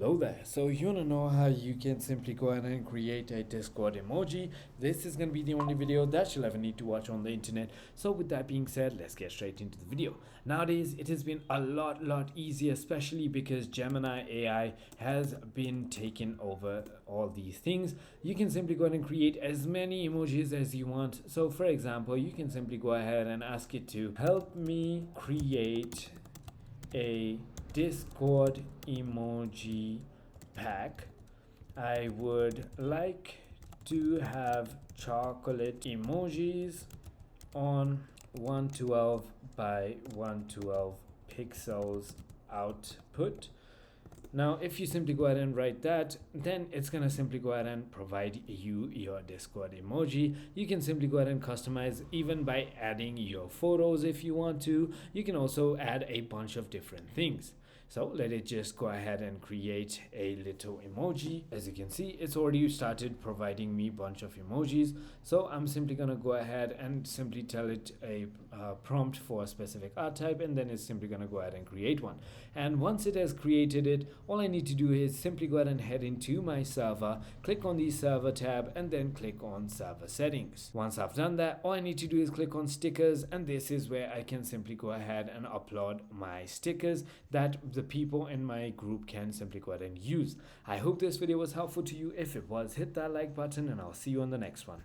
Hello there. So you want to know how you can simply go ahead and create a Discord emoji? This is going to be the only video that you'll ever need to watch on the internet. So with that being said, let's get straight into the video. Nowadays, it has been a lot easier, especially because Gemini AI has been taking over all these things. You can simply go ahead and create as many emojis as you want. So for example, you can simply go ahead and ask it to help me create a Discord emoji pack. I would like to have chocolate emojis on 112 by 112 pixels output. Now, if you simply go ahead and write that, then it's going to simply go ahead and provide you your Discord emoji. You can simply go ahead and customize even by adding your photos if you want to. You can also add a bunch of different things. So let it just go ahead and create a little emoji. As you can see, it's already started providing me a bunch of emojis. So I'm simply going to go ahead and simply tell it a prompt for a specific art type, and then it's simply going to go ahead and create one. And once it has created it, all I need to do is simply go ahead and head into my server, click on the server tab, and then click on server settings. Once I've done that, all I need to do is click on stickers, and this is where I can simply go ahead and upload my stickers that the people in my group can simply go ahead and use. I hope this video was helpful to you. If it was, hit that like button, and I'll see you on the next one.